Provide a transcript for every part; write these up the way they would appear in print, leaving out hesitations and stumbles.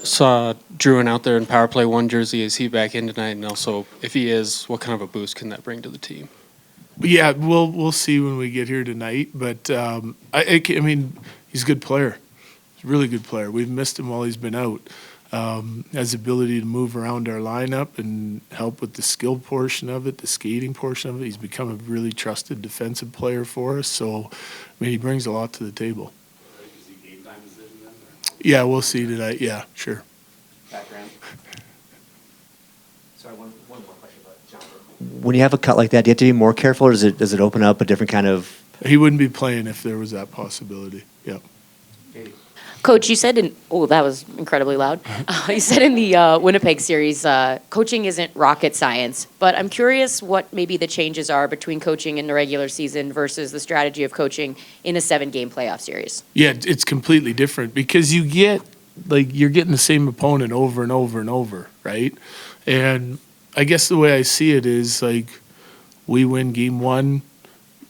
Saw Druin out there in power play one jersey. Is he back in tonight? And also, if he is, what kind of a boost can that bring to the team? Yeah, we'll see when we get here tonight. But I mean, he's a good player. He's a really good player. We've missed him while he's been out. Has the ability to move around our lineup and help with the skill portion of it, the skating portion of it. He's become a really trusted defensive player for us. So, I mean, he brings a lot to the table. Is he game time decision then? Yeah, we'll see tonight. Yeah, sure. Background. Sorry, one more question about John. When you have a cut like that, do you have to be more careful, or does it open up a different kind of? He wouldn't be playing if there was that possibility. Yeah. Coach, you said that was incredibly loud. You said in the Winnipeg series, coaching isn't rocket science, but I'm curious what maybe the changes are between coaching in the regular season versus the strategy of coaching in a 7-game playoff series. Yeah, it's completely different because you're getting the same opponent over and over and over, right? And I guess the way I see it is like we win game one.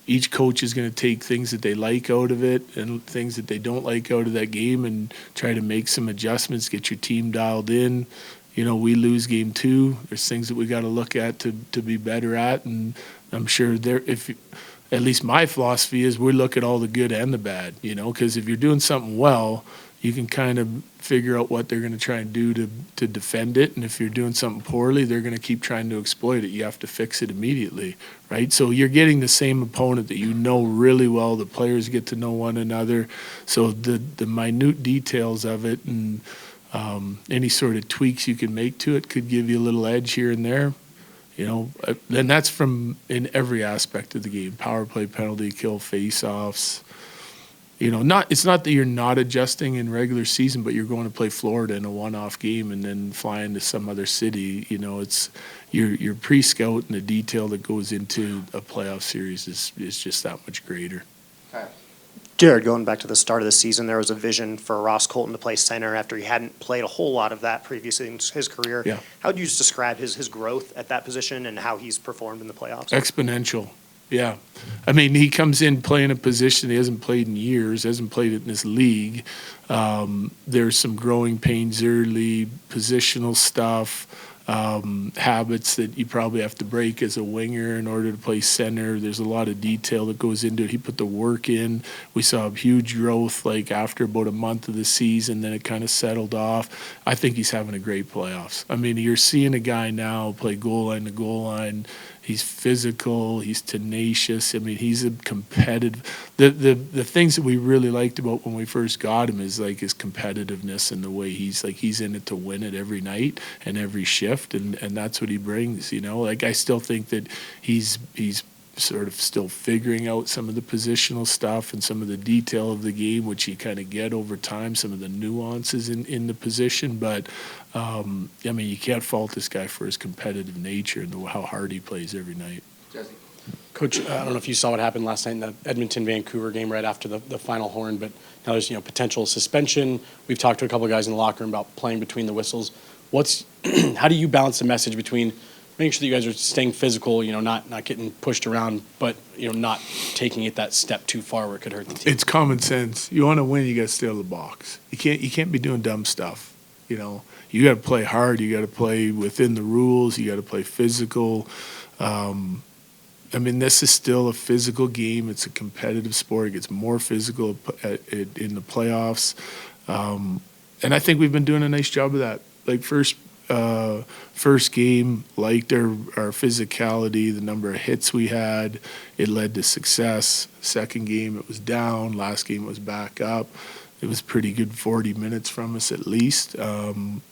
Each coach is going to take things that they like out of it and things that they don't like out of that game and try to make some adjustments, get your team dialed in. You know, we lose game two. There's things that we got to look at to be better at. And I'm sure at least my philosophy is we look at all the good and the bad, you know, because if you're doing something well, you can kind of figure out what they're going to try and do to defend it. And if you're doing something poorly, they're going to keep trying to exploit it. You have to fix it immediately, right? So you're getting the same opponent that you know really well. The players get to know one another. So the minute details of it and any sort of tweaks you can make to it could give you a little edge here and there. You know, and that's from in every aspect of the game: power play, penalty kill, face-offs. You know, it's not that you're not adjusting in regular season, but you're going to play Florida in a one-off game and then flying to some other city. You know, it's your pre-scout and the detail that goes into a playoff series is just that much greater. Jared, going back to the start of the season, there was a vision for Ross Colton to play center after he hadn't played a whole lot of that previously in his career. Yeah. How would you just describe his growth at that position and how he's performed in the playoffs? Exponential. Yeah. I mean, he comes in playing a position he hasn't played in years, hasn't played it in this league. There's some growing pains early, positional stuff, habits that you probably have to break as a winger in order to play center. There's a lot of detail that goes into it. He put the work in. We saw a huge growth like after about a month of the season, then it kind of settled off. I think he's having a great playoffs. I mean, you're seeing a guy now play goal line to goal line. He's physical. He's tenacious. I mean, he's a competitive. The things that we really liked about when we first got him is like his competitiveness and the way he's in it to win it every night and every shift, and that's what he brings. You know, like I still think that he's sort of still figuring out some of the positional stuff and some of the detail of the game, which you kind of get over time, some of the nuances in the position. But, I mean, you can't fault this guy for his competitive nature and how hard he plays every night. Jesse. Coach, I don't know if you saw what happened last night in the Edmonton-Vancouver game right after the final horn, but now there's potential suspension. We've talked to a couple of guys in the locker room about playing between the whistles. How do you balance the message between making sure that you guys are staying physical, not getting pushed around, but not taking it that step too far where it could hurt the team? It's common sense. You want to win, you got to stay out of the box. You can't be doing dumb stuff. You know, you got to play hard. You got to play within the rules. You got to play physical. I mean, this is still a physical game. It's a competitive sport. It gets more physical in the playoffs, and I think we've been doing a nice job of that. Like first game, liked our physicality, the number of hits we had. It led to success. Second game, it was down. Last game, it was back up. It was pretty good 40 minutes from us at least.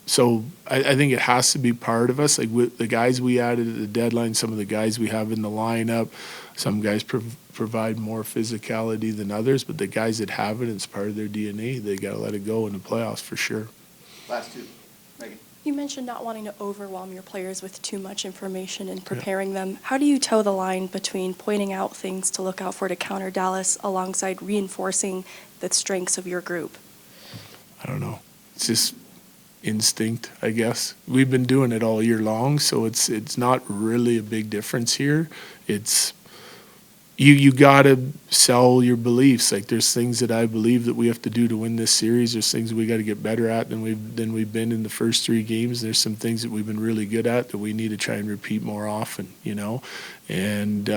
So I think it has to be part of us. Like with the guys we added at the deadline, some of the guys we have in the lineup, some guys provide more physicality than others, but the guys that have it, it's part of their DNA. They got to let it go in the playoffs for sure. Last two. Megan. You mentioned not wanting to overwhelm your players with too much information and preparing them. How do you toe the line between pointing out things to look out for to counter Dallas alongside reinforcing the strengths of your group? I don't know. It's just instinct, I guess. We've been doing it all year long, so it's not really a big difference here. It's you gotta sell your beliefs. Like there's things that I believe that we have to do to win this series. There's things we got to get better at than we've been in the first 3 games. There's some things that we've been really good at that we need to try and repeat more often, you know? And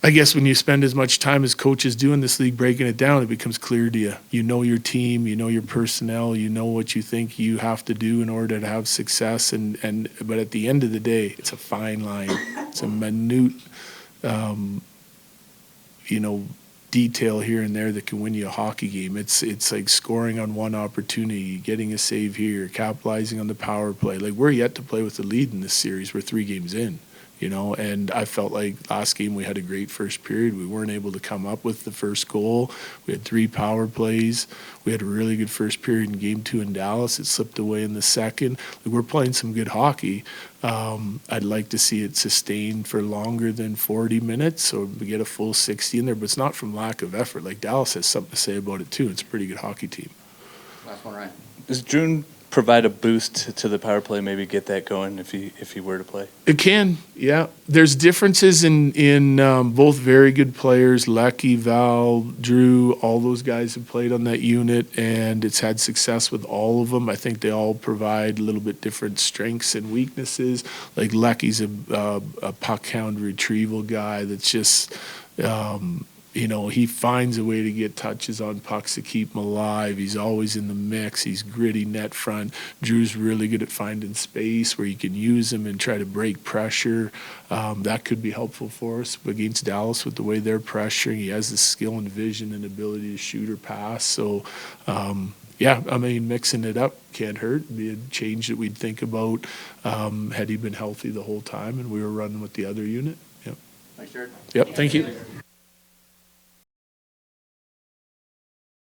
I guess when you spend as much time as coaches do in this league breaking it down, it becomes clear to you. You know your team, you know your personnel, you know what you think you have to do in order to have success. But at the end of the day, it's a fine line. It's a minute, detail here and there that can win you a hockey game. It's like scoring on one opportunity, getting a save here, capitalizing on the power play. Like we're yet to play with the lead in this series. We're 3 games in. And I felt like last game we had a great first period. We weren't able to come up with the first goal. We had 3 power plays. We had a really good first period in game 2 in Dallas. It slipped away in the second. Like, we're playing some good hockey. I'd like to see it sustained for longer than 40 minutes, or we get a full 60 in there, but it's not from lack of effort. Like Dallas has something to say about it too. It's a pretty good hockey team. Last one, Ryan. Does June provide a boost to the power play, maybe get that going if he were to play? It can, yeah. There's differences in both very good players, Lecky, Val, Drew, all those guys have played on that unit, and it's had success with all of them. I think they all provide a little bit different strengths and weaknesses. Like Lecky's a puck hound retrieval guy that's just he finds a way to get touches on pucks to keep him alive. He's always in the mix. He's gritty net front. Drew's really good at finding space where you can use him and try to break pressure. That could be helpful for us against Dallas with the way they're pressuring. He has the skill and vision and ability to shoot or pass. So, mixing it up can't hurt. It'd be a change that we'd think about had he been healthy the whole time and we were running with the other unit. Yep. Thanks, Jared. Yep, thank you.